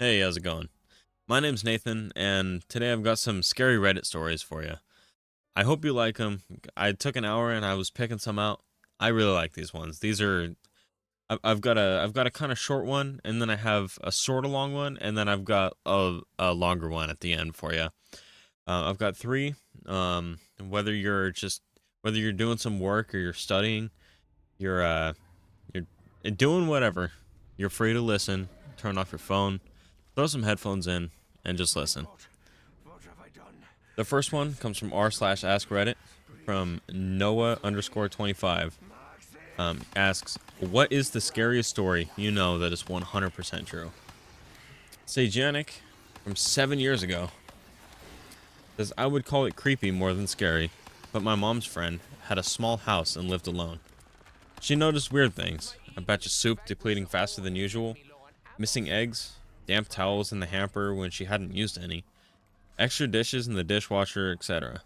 Hey, how's it going? My name's Nathan, and today I've got some scary Reddit stories for you. I hope you like them. I took an hour and I was picking some out. I really like these ones. These are I've got a kind of short one, and then I have a sort of long one, and then I've got a longer one at the end for you. I've got three. Whether you're doing some work or you're studying, you're doing whatever, you're free to listen. Turn off your phone, throw some headphones in, and just listen. The first one comes from r slash ask Reddit from Noah underscore 25. Asks, what is the scariest story you know that is 100% true? Sajanic from 7 years ago says, I would call it creepy more than scary, but my mom's friend had a small house and lived alone. She noticed weird things: a batch of soup depleting faster than usual, missing eggs, damp towels in the hamper when she hadn't used any, extra dishes in the dishwasher, etc.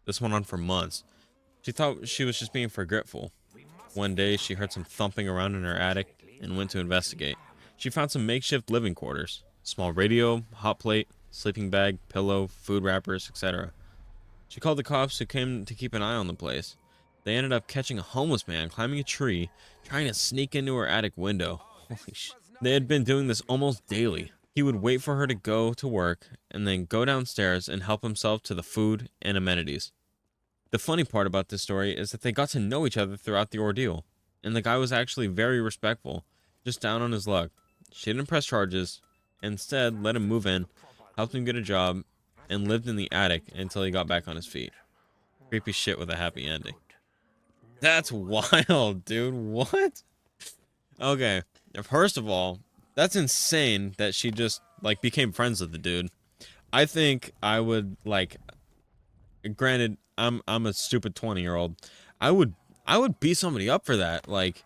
This went on for months. She thought she was just being forgetful. One day, she heard some thumping around in her attic and went to investigate. She found some makeshift living quarters: small radio, hot plate, sleeping bag, pillow, food wrappers, etc. She called the cops, who came to keep an eye on the place. They ended up catching a homeless man climbing a tree, trying to sneak into her attic window. Holy shit. They had been doing this almost daily. He would wait for her to go to work and then go downstairs and help himself to the food and amenities. The funny part about this story is that they got to know each other throughout the ordeal, and the guy was actually very respectful, just down on his luck. She didn't press charges, instead let him move in, helped him get a job, and lived in the attic until he got back on his feet. Creepy shit with a happy ending. That's wild, dude. What? Okay. First of all, that's insane that she just like became friends with the dude. I think I would like, granted, I'm a stupid 20-year-old. I would I would beat somebody up for that. Like,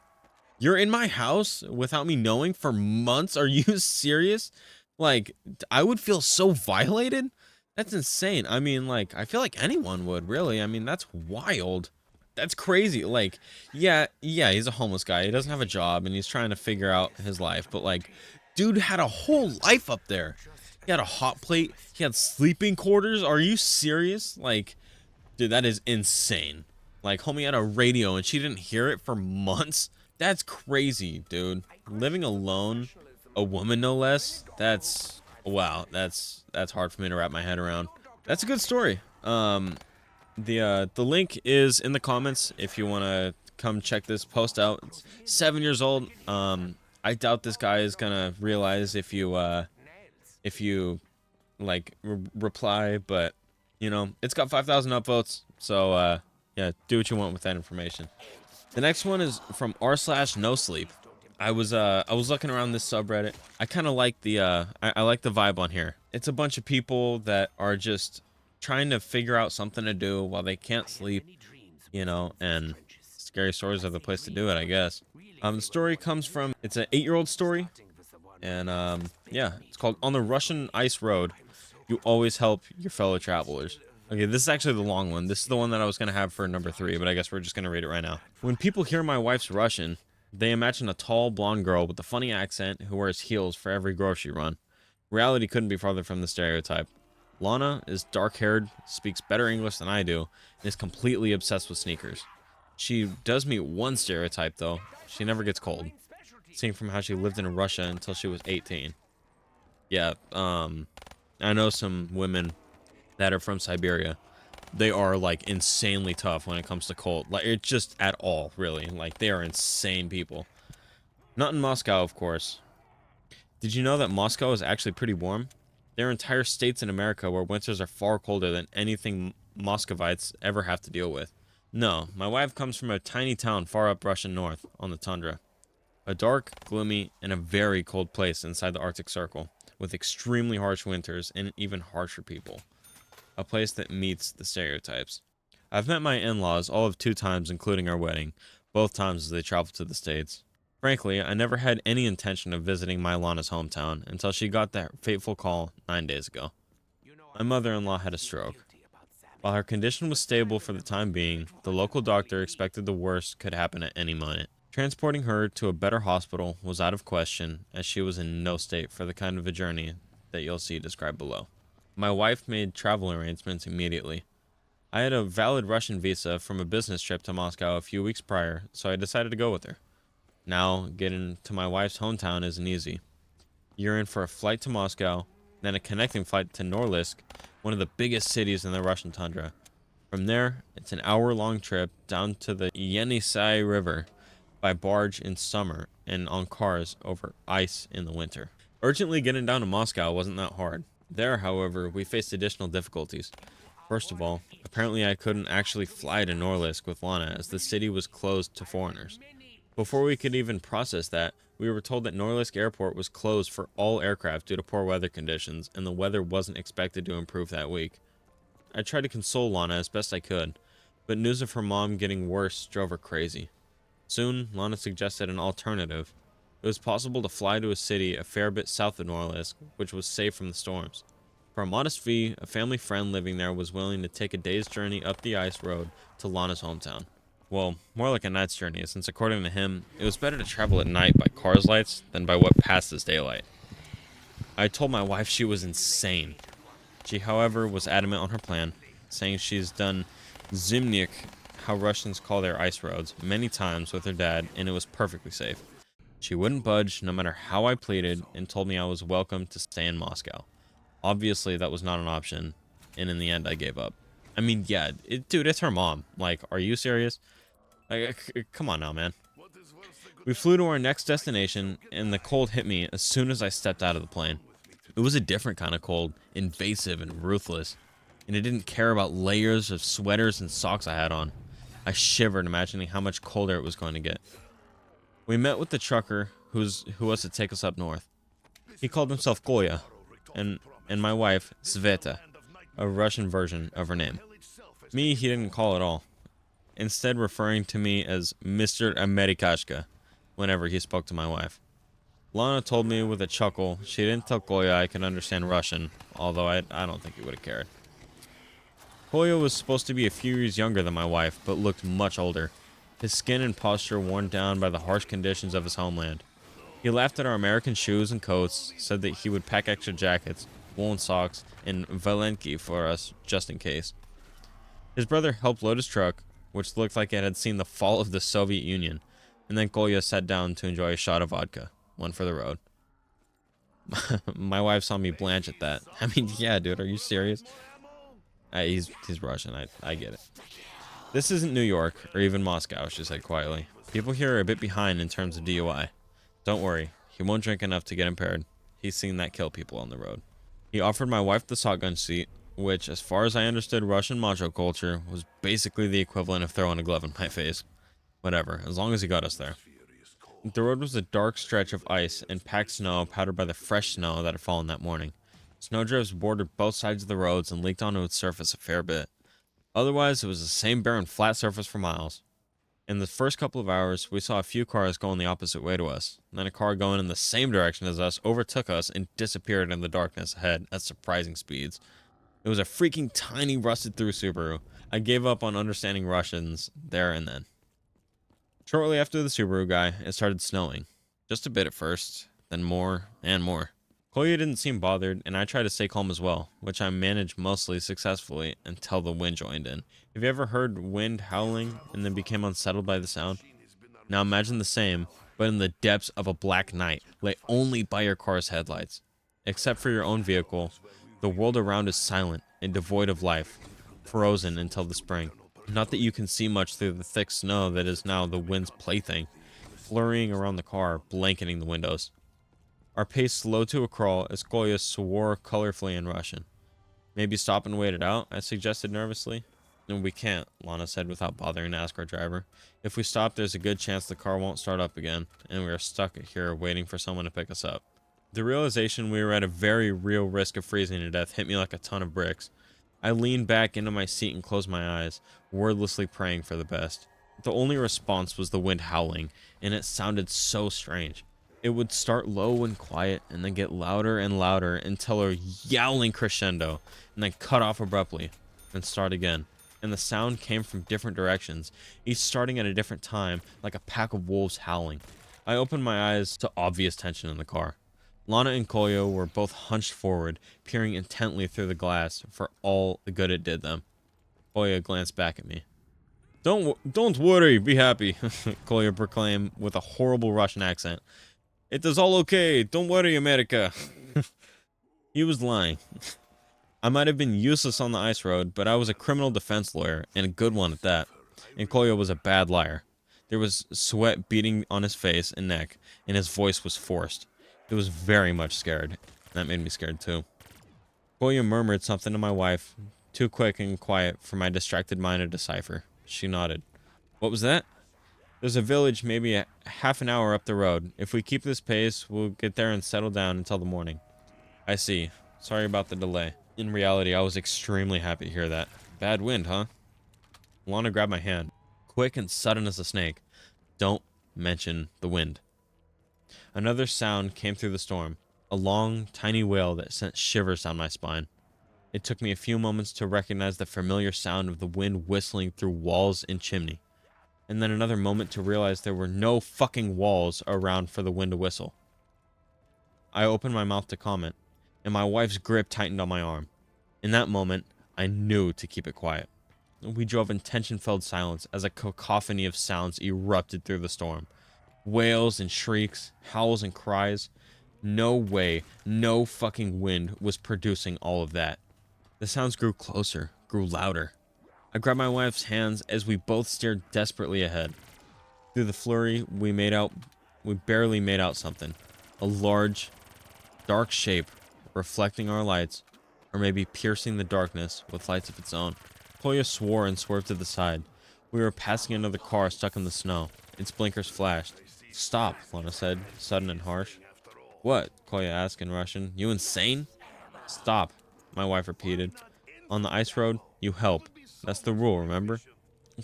you're in my house without me knowing for months. Are you serious? Like, I would feel so violated. That's insane. I mean, like, I feel like anyone would, really. I mean, that's wild. That's crazy. Like, yeah, he's a homeless guy. He doesn't have a job and he's trying to figure out his life. But like, dude had a whole life up there. He had a hot plate. He had sleeping quarters. Are you serious? Like, dude, that is insane. Like, homie had a radio and she didn't hear it for months. That's crazy, dude. Living alone, a woman no less. That's wow. That's hard for me to wrap my head around. That's a good story. The link is in the comments if you want to come check this post out. It's 7 years old. I doubt this guy is gonna realize if you like reply, but it's got 5,000 upvotes. So yeah, do what you want with that information. The next one is from r slash no sleep. I was looking around this subreddit. I kind of like I like the vibe on here. It's a bunch of people that are just trying to figure out something to do while they can't sleep, and scary stories are the place to do it, I guess. The story comes from, it's an 8-year-old story, and yeah, it's called On the Russian Ice Road, You Always Help Your Fellow Travelers. Okay, this is actually the long one. This is the one that I was going to have for number 3, but I guess we're just going to read it right now. When people hear my wife's Russian, they imagine a tall, blonde girl with a funny accent who wears heels for every grocery run. Reality couldn't be farther from the stereotype. Lana is dark-haired, speaks better English than I do, and is completely obsessed with sneakers. She does meet one stereotype, though. She never gets cold, seeing from how she lived in Russia until she was 18. Yeah, I know some women that are from Siberia. They are like insanely tough when it comes to cold. Like, it's just at all, really. Like, they are insane people. Not in Moscow, of course. Did you know that Moscow is actually pretty warm? There are entire states in America where winters are far colder than anything Muscovites ever have to deal with. No, my wife comes from a tiny town far up Russian north, on the tundra. A dark, gloomy, and a very cold place inside the Arctic Circle, with extremely harsh winters and even harsher people. A place that meets the stereotypes. I've met my in-laws all of 2 times, including our wedding, both times as they traveled to the States. Frankly, I never had any intention of visiting my Lana's hometown until she got that fateful call 9 days ago. My mother-in-law had a stroke. While her condition was stable for the time being, the local doctor expected the worst could happen at any moment. Transporting her to a better hospital was out of question, as she was in no state for the kind of a journey that you'll see described below. My wife made travel arrangements immediately. I had a valid Russian visa from a business trip to Moscow a few weeks prior, so I decided to go with her. Now, getting to my wife's hometown isn't easy. You're in for a flight to Moscow, then a connecting flight to Norilsk, one of the biggest cities in the Russian tundra. From there, it's an hour-long trip down to the Yenisei River by barge in summer and on cars over ice in the winter. Urgently getting down to Moscow wasn't that hard. There, however, we faced additional difficulties. First of all, apparently I couldn't actually fly to Norilsk with Lana as the city was closed to foreigners. Before we could even process that, we were told that Norilsk Airport was closed for all aircraft due to poor weather conditions, and the weather wasn't expected to improve that week. I tried to console Lana as best I could, but news of her mom getting worse drove her crazy. Soon, Lana suggested an alternative. It was possible to fly to a city a fair bit south of Norilsk, which was safe from the storms. For a modest fee, a family friend living there was willing to take a day's journey up the ice road to Lana's hometown. Well, more like a night's journey, since according to him, it was better to travel at night by cars' lights than by what passed as daylight. I told my wife she was insane. She, however, was adamant on her plan, saying she's done Zimnik, how Russians call their ice roads, many times with her dad, and it was perfectly safe. She wouldn't budge no matter how I pleaded, and told me I was welcome to stay in Moscow. Obviously, that was not an option, and in the end, I gave up. I mean, yeah, dude, it's her mom. Like, are you serious? Come on now, man. We flew to our next destination, and the cold hit me as soon as I stepped out of the plane. It was a different kind of cold, invasive and ruthless, and it didn't care about layers of sweaters and socks I had on. I shivered imagining how much colder it was going to get. We met with the trucker who was to take us up north. He called himself Kolya, and my wife, Sveta, a Russian version of her name. Me, he didn't call at all, instead referring to me as Mr. Amerikashka whenever he spoke to my wife. Lana told me with a chuckle she didn't tell Kolya I could understand Russian, although I don't think he would have cared. Kolya was supposed to be a few years younger than my wife, but looked much older, his skin and posture worn down by the harsh conditions of his homeland. He laughed at our American shoes and coats, said that he would pack extra jackets, woolen socks, and valenki for us just in case. His brother helped load his truck, which looked like it had seen the fall of the Soviet Union, and then Kolya sat down to enjoy a shot of vodka, one for the road. My wife saw me blanch at that. I mean, yeah, dude, are you serious? He's Russian, I get it. This isn't New York, or even Moscow, she said quietly. People here are a bit behind in terms of DUI. Don't worry, he won't drink enough to get impaired. He's seen that kill people on the road. He offered my wife the shotgun seat, which, as far as I understood Russian macho culture, was basically the equivalent of throwing a glove in my face. Whatever, as long as he got us there. The road was a dark stretch of ice and packed snow powdered by the fresh snow that had fallen that morning. Snowdrifts bordered both sides of the roads and leaked onto its surface a fair bit. Otherwise, it was the same barren flat surface for miles. In the first couple of hours, we saw a few cars going the opposite way to us. Then a car going in the same direction as us overtook us and disappeared in the darkness ahead at surprising speeds. It was a freaking tiny rusted-through Subaru. I gave up on understanding Russians there and then. Shortly after the Subaru guy, it started snowing. Just a bit at first, then more and more. Kolya didn't seem bothered, and I tried to stay calm as well, which I managed mostly successfully until the wind joined in. Have you ever heard wind howling and then became unsettled by the sound? Now imagine the same, but in the depths of a black night, lit only by your car's headlights. Except for your own vehicle, the world around is silent and devoid of life, frozen until the spring. Not that you can see much through the thick snow that is now the wind's plaything, flurrying around the car, blanketing the windows. Our pace slowed to a crawl as Kolya swore colorfully in Russian. Maybe stop and wait it out, I suggested nervously. No, we can't, Lana said without bothering to ask our driver. If we stop, there's a good chance the car won't start up again, and we are stuck here waiting for someone to pick us up. The realization we were at a very real risk of freezing to death hit me like a ton of bricks. I leaned back into my seat and closed my eyes, wordlessly praying for the best. The only response was the wind howling, and it sounded so strange. It would start low and quiet, and then get louder and louder until a yowling crescendo, and then cut off abruptly, and start again. and the sound came from different directions, each starting at a different time, like a pack of wolves howling. I opened my eyes to obvious tension in the car. Lana and Kolya were both hunched forward, peering intently through the glass for all the good it did them. Kolya glanced back at me. Don't worry, be happy, Kolya proclaimed with a horrible Russian accent. It is all okay, don't worry, America. He was lying. I might have been useless on the ice road, but I was a criminal defense lawyer, and a good one at that. And Kolya was a bad liar. There was sweat beading on his face and neck, and his voice was forced. He was very much scared. That made me scared too. Kolya murmured something to my wife, too quick and quiet for my distracted mind to decipher. She nodded. What was that? There's a village maybe a half an hour up the road. If we keep this pace, we'll get there and settle down until the morning. I see. Sorry about the delay. In reality, I was extremely happy to hear that. Bad wind, huh? Lana grabbed my hand. Quick and sudden as a snake. Don't mention the wind. Another sound came through the storm. A long, tiny wail that sent shivers down my spine. It took me a few moments to recognize the familiar sound of the wind whistling through walls and chimney. And then another moment to realize there were no fucking walls around for the wind to whistle. I opened my mouth to comment, and my wife's grip tightened on my arm. In that moment, I knew to keep it quiet. We drove in tension-filled silence as a cacophony of sounds erupted through the storm. Wails and shrieks, howls and cries. No way, no fucking wind was producing all of that. The sounds grew closer, grew louder. I grabbed my wife's hands as we both stared desperately ahead. Through the flurry, we barely made out something. A large, dark shape, reflecting our lights, or maybe piercing the darkness with lights of its own. Kolya swore and swerved to the side. We were passing another car stuck in the snow. Its blinkers flashed. Stop, Lana said, sudden and harsh. What? Kolya asked in Russian. You insane? Stop, my wife repeated. On the ice road, you help. That's the rule, remember?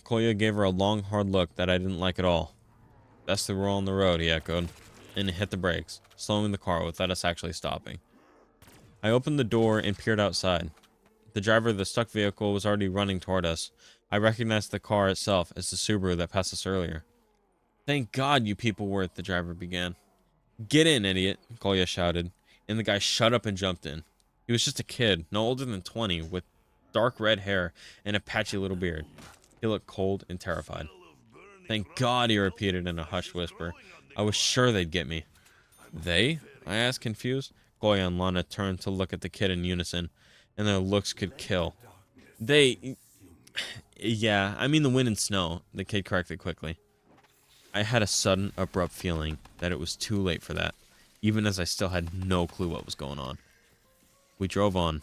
Kolya gave her a long, hard look that I didn't like at all. That's the rule on the road, he echoed, and hit the brakes, slowing the car without us actually stopping. I opened the door and peered outside. The driver of the stuck vehicle was already running toward us. I recognized the car itself as the Subaru that passed us earlier. Thank God you people were it, the driver began. Get in, idiot, Kolya shouted, and the guy shut up and jumped in. He was just a kid, no older than 20, with dark red hair and a patchy little beard. He looked cold and terrified. Thank God, he repeated in a hushed whisper. I was sure they'd get me. They? I asked, confused. Kolya and Lana turned to look at the kid in unison, and their looks could kill. They... Yeah, I mean the wind and snow, the kid corrected quickly. I had a sudden, abrupt feeling that it was too late for that, even as I still had no clue what was going on. We drove on.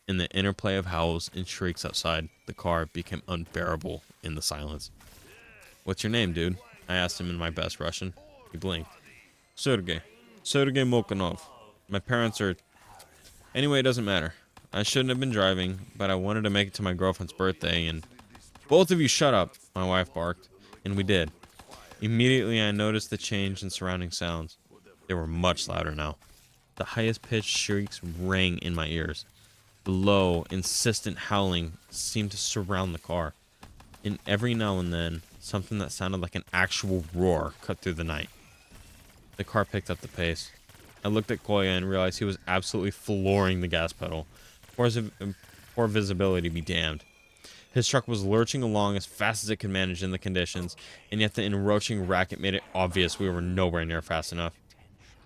In the interplay of howls and shrieks outside, the car became unbearable in the silence. What's your name, dude? I asked him in my best Russian. He blinked. Sergey Mokhanov. My parents are... Anyway, it doesn't matter. I shouldn't have been driving, but I wanted to make it to my girlfriend's birthday, and... Both of you shut up, my wife barked, and we did. Immediately, I noticed the change in surrounding sounds. They were much louder now. The highest-pitched shrieks rang in my ears. The low, insistent howling seemed to surround the car. And every now and then, something that sounded like an actual roar cut through the night. The car picked up the pace. I looked at Kolya and realized he was absolutely flooring the gas pedal. Poor visibility be damned. His truck was lurching along as fast as it could manage in the conditions, and yet the encroaching racket made it obvious we were nowhere near fast enough.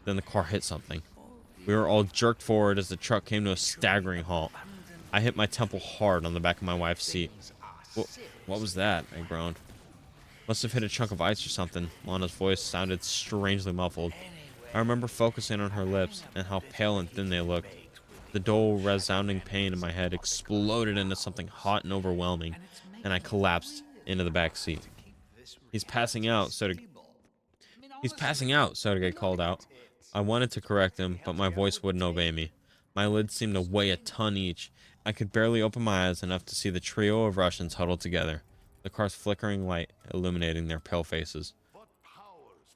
Then the car hit something. We were all jerked forward as the truck came to a staggering halt. I hit my temple hard on the back of my wife's seat. What was that? I groaned. Must have hit a chunk of ice or something. Lana's voice sounded strangely muffled. I remember focusing on her lips and how pale and thin they looked. The dull, resounding pain in my head exploded into something hot and overwhelming, and I collapsed into the back seat. He's passing out, Sergey called out. I wanted to correct him, but my voice wouldn't obey me. My lids seemed to weigh a ton each. I could barely open my eyes enough to see the trio of Russians huddled together, the car's flickering light illuminating their pale faces.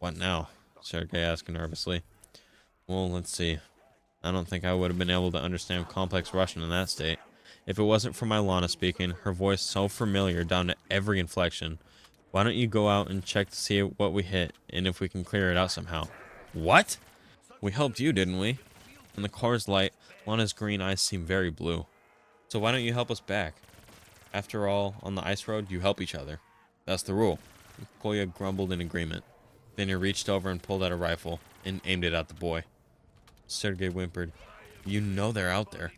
What now? Sergey asked nervously. Well, let's see. I don't think I would have been able to understand complex Russian in that state. If it wasn't for my Lana speaking, her voice so familiar down to every inflection. Why don't you go out and check to see what we hit and if we can clear it out somehow? What? We helped you, didn't we? In the car's light, Lana's green eyes seem very blue. So why don't you help us back? After all, on the ice road, you help each other. That's the rule. Koya grumbled in agreement. Then he reached over and pulled out a rifle and aimed it at the boy. Sergei whimpered, "You know they're out there."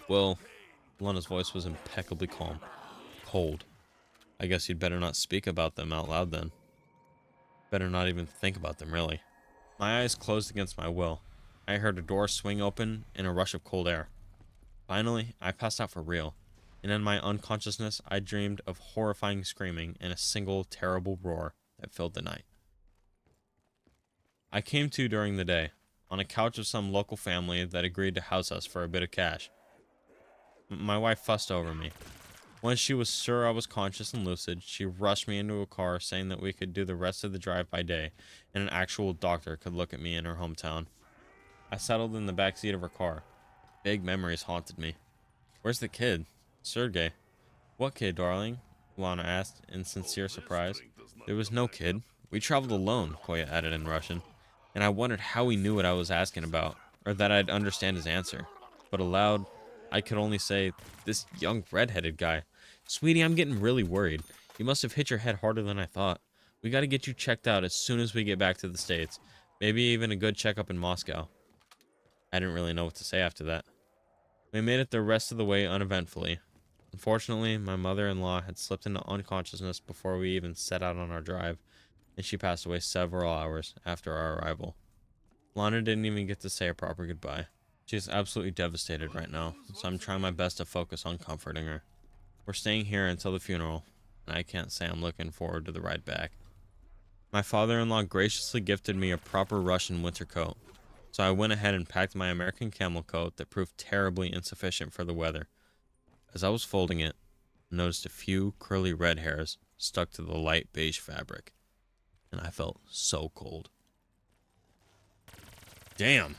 Well, Lana's voice was impeccably calm. Cold. I guess you'd better not speak about them out loud then. Better not even think about them, really. My eyes closed against my will. I heard a door swing open and a rush of cold air. Finally, I passed out for real, and in my unconsciousness, I dreamed of horrifying screaming and a single terrible roar that filled the night. I came to during the day, on a couch of some local family that agreed to house us for a bit of cash. My wife fussed over me. Once she was sure I was conscious and lucid, she rushed me into a car saying that we could do the rest of the drive by day, and an actual doctor could look at me in her hometown. I settled in the back seat of her car. Vague memories haunted me. "Where's the kid?" "Sergey." "What kid, darling?" Lana asked in sincere surprise. "There was no kid. We traveled alone," Koya added in Russian, and I wondered how he knew what I was asking about, or that I'd understand his answer. But aloud, I could only say, "This young red-headed guy. Sweetie, I'm getting really worried. You must have hit your head harder than I thought. We gotta get you checked out as soon as we get back to the States. Maybe even a good checkup in Moscow." I didn't really know what to say after that. We made it the rest of the way uneventfully. Unfortunately, my mother-in-law had slipped into unconsciousness before we even set out on our drive, and she passed away several hours after our arrival. Lana didn't even get to say a proper goodbye. She is absolutely devastated right now, so I'm trying my best to focus on comforting her. We're staying here until the funeral, and I can't say I'm looking forward to the ride back. My father-in-law graciously gifted me a proper Russian winter coat, so I went ahead and packed my American camel coat that proved terribly insufficient for the weather. As I was folding it, I noticed a few curly red hairs stuck to the light beige fabric, and I felt so cold. Damn.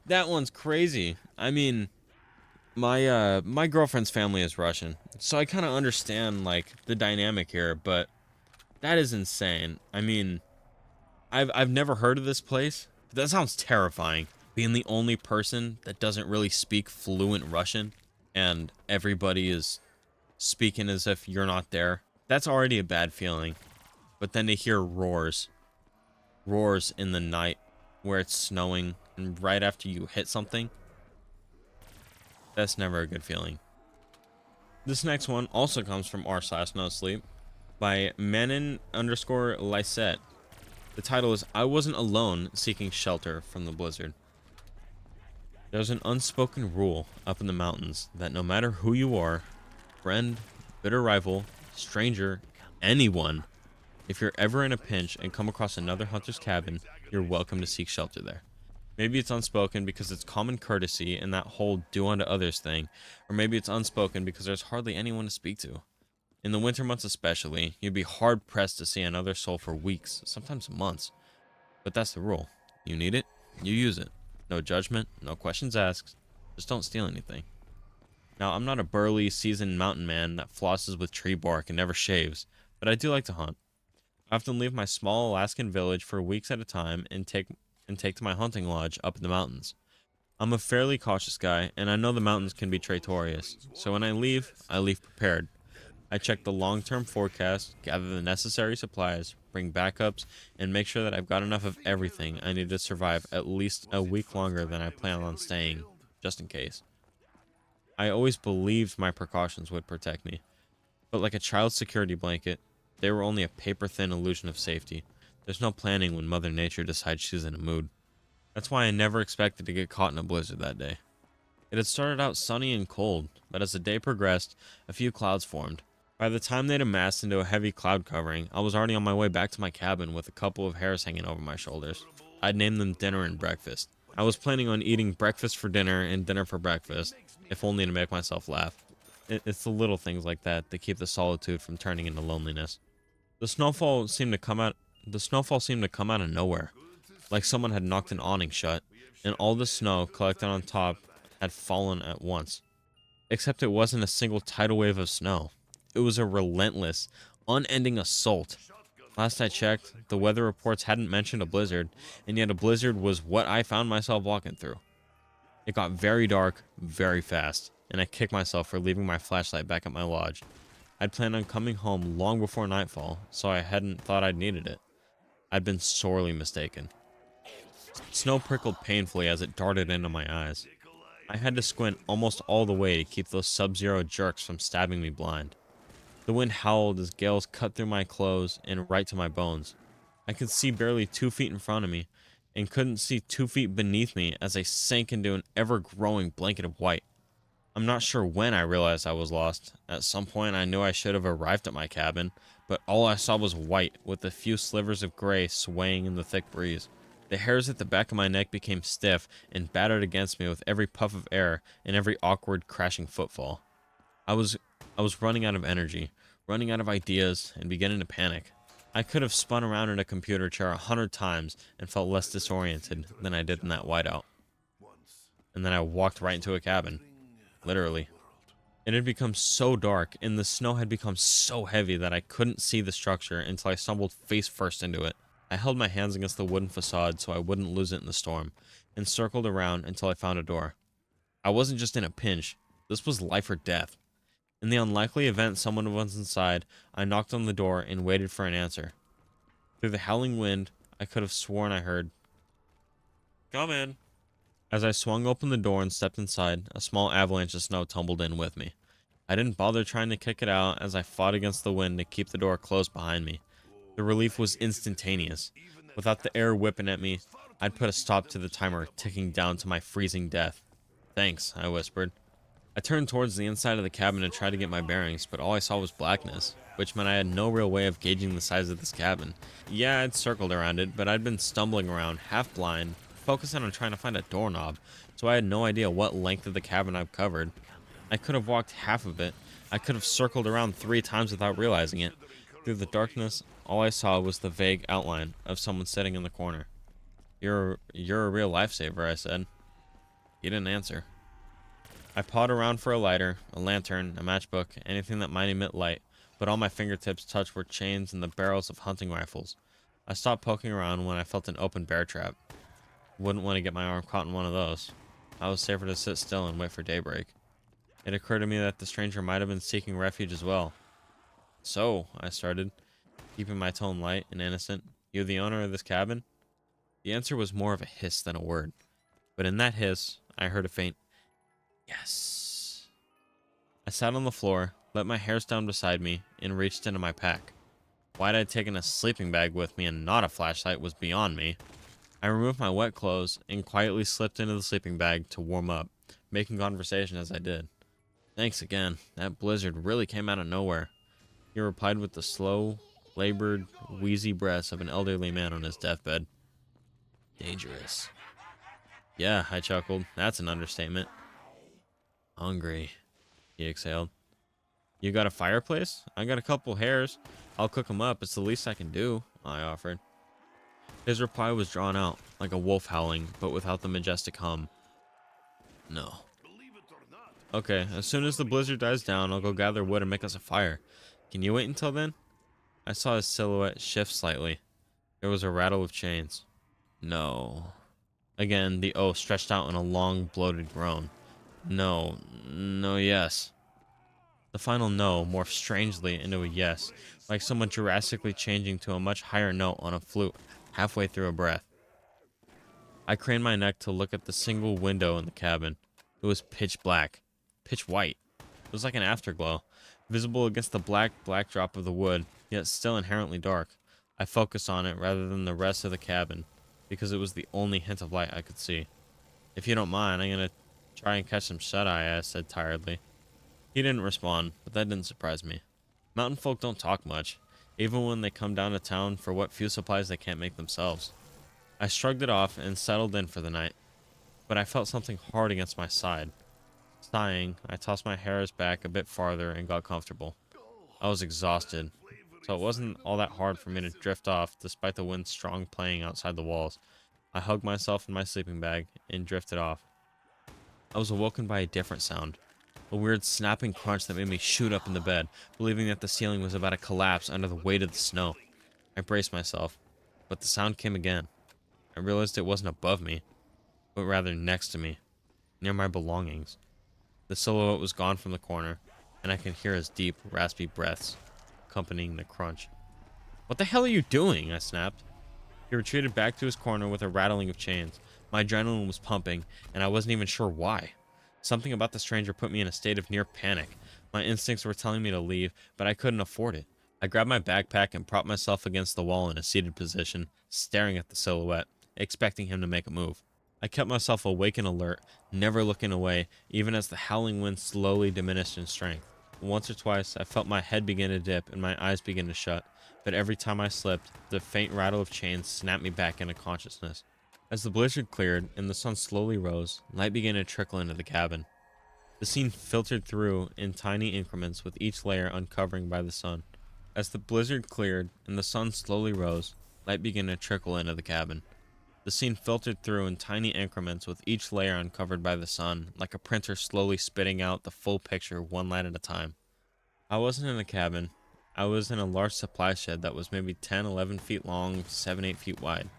That one's crazy. I mean, my girlfriend's family is Russian, so I kind of understand like the dynamic here, but that is insane. I mean, I've never heard of this place. But that sounds terrifying. Being the only person that doesn't really speak fluent Russian and everybody is speaking as if you're not there. That's already a bad feeling. But then to hear roars in the night where it's snowing and right after you hit something, that's never a good feeling. This next one also comes from r/no sleep by Manon_Lysette. The title is "I Wasn't Alone Seeking Shelter from the Blizzard." There's an unspoken rule up in the mountains that no matter who you are, friend, bitter rival, stranger, anyone, if you're ever in a pinch and come across another hunter's cabin, you're welcome to seek shelter there. Maybe it's unspoken because it's common courtesy and that whole do unto others thing, or maybe it's unspoken because there's hardly anyone to speak to. In the winter months especially, you'd be hard-pressed to see another soul for weeks, sometimes months. But that's the rule. You need it, you use it. No judgment, no questions asked, just don't steal anything. Now, I'm not a burly, seasoned mountain man that flosses with tree bark and never shaves, but I do like to hunt. I often leave my small Alaskan village for weeks at a time and take to my hunting lodge up in the mountains. I'm a fairly cautious guy, and I know the mountains can be traitorous, so when I leave prepared. I check the long-term forecast, gather the necessary supplies, bring backups, and make sure that I've got enough of everything I need to survive at least a week longer than I plan on staying, just in case. I always believed my precautions would protect me, but like a child's security blanket, they were only a paper-thin illusion of safety. There's no planning when Mother Nature decides she's in a mood. That's why I never expected to get caught in a blizzard that day. It had started out sunny and cold, but as the day progressed, a few clouds formed. By the time they'd amassed into a heavy cloud covering, I was already on my way back to my cabin with a couple of hairs hanging over my shoulders. I'd named them dinner and breakfast. I was planning on eating breakfast for dinner and dinner for breakfast, if only to make myself laugh. It's the little things like that that keep the solitude from turning into loneliness. The snowfall seemed to come out of nowhere, like someone had knocked an awning shut, and all the snow collected on top had fallen at once. Except it wasn't a single tidal wave of snow. It was a relentless, unending assault. Last I checked, the weather reports hadn't mentioned a blizzard, and yet a blizzard was what I found myself walking through. It got very dark, very fast, and I kicked myself for leaving my flashlight back at my lodge. I'd planned on coming home long before nightfall, so I hadn't thought I'd needed it. I'd been sorely mistaken. Snow prickled painfully as it darted into my eyes. I had to squint almost all the way to keep those sub-zero jerks from stabbing me blind. The wind howled as gales cut through my clothes and right to my bones. I could see barely 2 feet in front of me, and couldn't see 2 feet beneath me as I sank into an ever-growing blanket of white. I'm not sure when I realized I was lost. At some point I knew I should have arrived at my cabin, but all I saw was white, with a few slivers of gray swaying in the thick breeze. The hairs at the back of my neck became stiff and battered against me with every puff of air and every awkward, crashing footfall. I was running out of energy, running out of ideas, and beginning to panic. I could have spun around in a computer chair 100 times and felt less disoriented than I did in that whiteout. And then I walked right into a cabin. Literally. It had become so dark, and the snow had become so heavy that I couldn't see the structure until I stumbled face first into it. I held my hands against the wooden facade so I wouldn't lose it in the storm, and circled around until I found a door. I wasn't just in a pinch. This was life or death. In the unlikely event someone was inside, I knocked on the door and waited for an answer. Through the howling wind, I could have sworn I heard, "Come in." As I swung open the door and stepped inside, a small avalanche of snow tumbled in with me. I didn't bother trying to kick it out as I fought against the wind to keep the door closed behind me. The relief was instantaneous. Without the air whipping at me, I'd put a stop to the timer ticking down to my freezing death. "Thanks," I whispered. I turned towards the inside of the cabin to try to get my bearings, but all I saw was blackness, which meant I had no real way of gauging the size of this cabin. Yeah, I'd circled around it, but I'd been stumbling around, half blind, focusing on trying to find a doorknob, so I had no idea what length of the cabin I've covered. I could have walked half of it. I could have circled around 3 times without realizing it. Through the darkness, all I saw was the vague outline of someone sitting in the corner. You're a real lifesaver," I said. He didn't answer. I pawed around for a lighter, a lantern, a matchbook, anything that might emit light, but all my fingertips touched were chains and the barrels of hunting rifles. I stopped poking around when I felt an open bear trap. Wouldn't want to get my arm caught in one of those. I was safer to sit still and wait for daybreak. It occurred to me that the stranger might have been seeking refuge as well. "So," I started, keeping my tone light and innocent, "you the owner of this cabin?" The answer was more of a hiss than a word, but in that hiss, I heard a faint "yes." I sat on the floor, let my hairs down beside me, and reached into my pack. Why'd I taken a sleeping bag with me and not a flashlight was beyond me. I removed my wet clothes and quietly slipped into the sleeping bag to warm up, making conversation as I did. "Thanks again. That blizzard really came out of nowhere," he replied with the slow, labored, wheezy breaths of an elderly man on his deathbed. "Dangerous." "Yeah," I chuckled. "That's an understatement." "Hungry," he exhaled. "You got a fireplace? I got a couple hairs. I'll cook 'em up. It's the least I can do," I offered. His reply was drawn out, like a wolf howling, but without the majestic hum. "No." "Okay, as soon as the blizzard dies down, I'll go gather wood and make us a fire. Can you wait until then?" I saw his silhouette shift slightly. There was a rattle of chains. "No." Again, the O stretched out in a long, bloated groan. "No, no, yes." The final no morphed strangely into a yes, like someone drastically changing to a much higher note on a flute halfway through a breath. I craned my neck to look at the single window in the cabin. It was pitch black. Pitch white. It was like an afterglow, visible against the black backdrop of the wood, yet still inherently dark. I focused on it rather than the rest of the cabin, because it was the only hint of light I could see. "If you don't mind, I'm gonna try and catch some shut-eye," I said tiredly. He didn't respond, but that didn't surprise me. Mountain folk don't talk much, even when they come down to town for what few supplies they can't make themselves. I shrugged it off and settled in for the night, but I felt something hard against my side. Sighing, I tossed my hairs back a bit farther and got comfortable. I was exhausted, so it wasn't all that hard for me to drift off despite the wind strong playing outside the walls. I hugged myself in my sleeping bag and drifted off. I was awoken by a different sound, A weird snapping crunch that made me shoot up in the bed, believing that the ceiling was about to collapse under the weight of the snow. I braced myself, but the sound came again. I realized it wasn't above me, but rather next to me, near my belongings. The silhouette was gone from the corner, and I could hear his deep, raspy breaths, accompanying the crunch. "What the hell are you doing?" I snapped. He retreated back to his corner with a rattling of chains. My adrenaline was pumping, and I wasn't even sure why. Something about the stranger put me in a state of near panic. My instincts were telling me to leave, but I couldn't afford it. I grabbed my backpack and propped myself against the wall in a seated position, staring at the silhouette, expecting him to make a move. I kept myself awake and alert, never looking away, even as the howling wind slowly diminished in strength. Once or twice, I felt my head begin to dip and my eyes begin to shut, but every time I slipped, the faint rattle of chains snapped me back into consciousness. As the blizzard cleared and the sun slowly rose, light began to trickle into the cabin. The scene filtered through in tiny increments with each layer uncovering by the sun. As the blizzard cleared and the sun slowly rose, light began to trickle into the cabin. The scene filtered through in tiny increments with each layer uncovered by the sun, like a printer slowly spitting out the full picture one light at a time. I wasn't in a cabin. I was in a large supply shed that was maybe 10, 11 feet long, 7, 8 feet wide.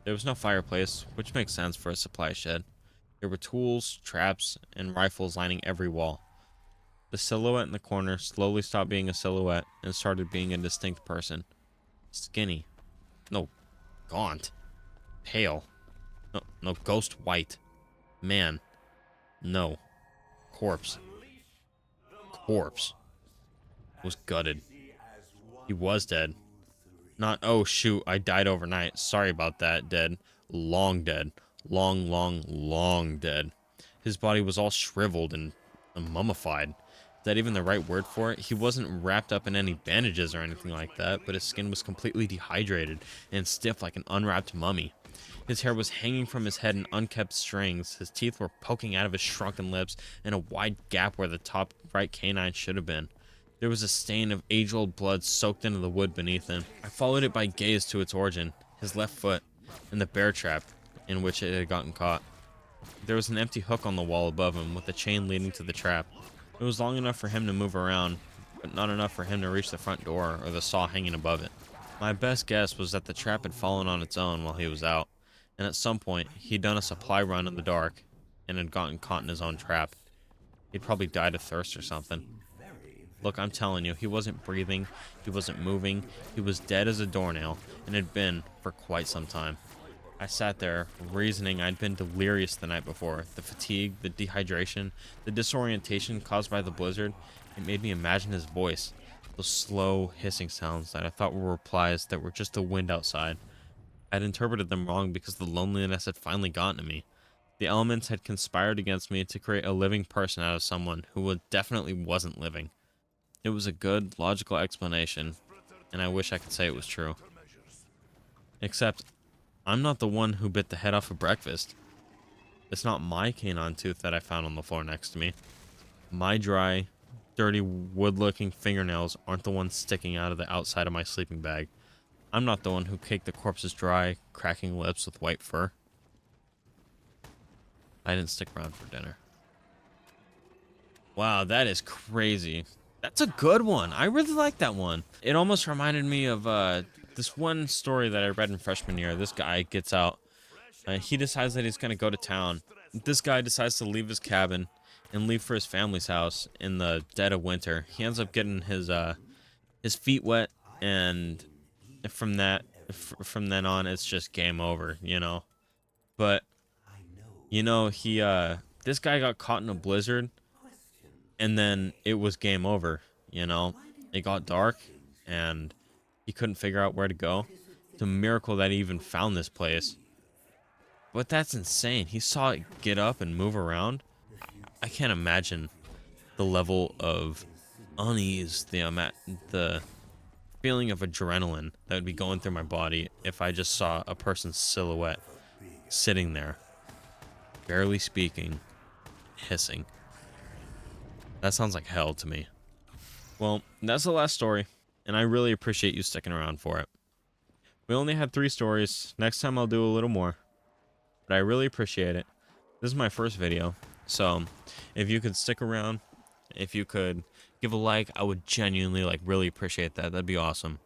There was no fireplace, which makes sense for a supply shed. There were tools, traps, and rifles lining every wall. The silhouette in the corner slowly stopped being a silhouette and started being a distinct person. Skinny. No, gaunt. Pale. No, ghost white. Man. No. Corpse. Corpse. Was gutted. He was dead. Not, "Oh shoot, I died overnight. Sorry about that." Dead. Long dead. Long, long, long dead. His body was all shriveled and mummified. Is that even the right word for it? He wasn't wrapped up in any bandages or anything like that, but his skin was completely dehydrated and stiff like an unwrapped mummy. His hair was hanging from his head in unkept strings. His teeth were poking out of his shrunken lips in a wide gap where the top right canine should have been. There was a stain of age-old blood soaked into the wood beneath him. I followed it by gaze to its origin, his left foot, and the bear trap in which it had gotten caught. There was an empty hook on the wall above him with a chain leading to the trap. It was long enough for him to move around, but not enough for him to reach the front door or the saw hanging above it. My best guess was that the trap had fallen on its own while he was out, and at some point he'd done a supply run in the dark and had gotten caught in his own trap. He'd probably died of thirst or something. Look, I'm telling you, he wasn't breathing, he wasn't moving, he was dead as a doornail, and had been for quite some time. I sat there, reasoning I'd been delirious the night before. The fatigue, the dehydration, the disorientation caused by the blizzard, it made me imagine his voice. Those slow, hissing sounds that I thought were replies that were just the wind outside. I'd interpreted them wrong because the loneliness had finally gotten to me. The elements had conspired against me to create a living person out of someone who definitely wasn't living. It was a good, logical explanation, and I wish I could say it was true. Except, I'm not the one who bit the head off for breakfast. It's not my canine tooth that I found on the floor next to me. My dry, dirty, wood-looking fingernails aren't the ones sticking out of the outside of my sleeping bag. I'm not the one who caked the corpse's dry, cracking lips with white fur. I didn't stick around for dinner. Wow, that is crazy. That's a good one. I really like that one. It almost reminded me of this one story that I read in freshman year. This guy gets out. He decides that he's going to go to town. This guy decides to leave his cabin and leave for his family's house in the dead of winter. He ends up getting his feet wet, and from from then on, it's just game over, you know. But you know, this guy got caught in a blizzard, and then it was game over, you know. It got dark, and he couldn't figure out where to go. It's a miracle that he even found this place. But that's insane. He saw it get up and move around. I can't imagine the level of unease, the feeling of adrenaline that would be going through my body if I just saw a person's silhouette sitting there, barely speaking, hissing. That sounds like hell to me. Well, that's the last story, and I really appreciate you sticking around for it. We only had 3 stories. Next time I'll do a little more, but I really appreciate it. This is my first video, so if you could stick around if you could give a like, I would genuinely like really appreciate that. That'd be awesome.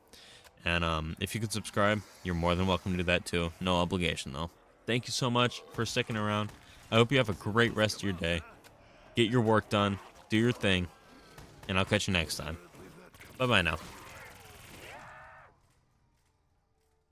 And if you could subscribe, you're more than welcome to do that too. No obligation though. Thank you so much for sticking around. I hope you have a great rest of your day. Get your work done, do your thing, and I'll catch you next time. Bye bye now.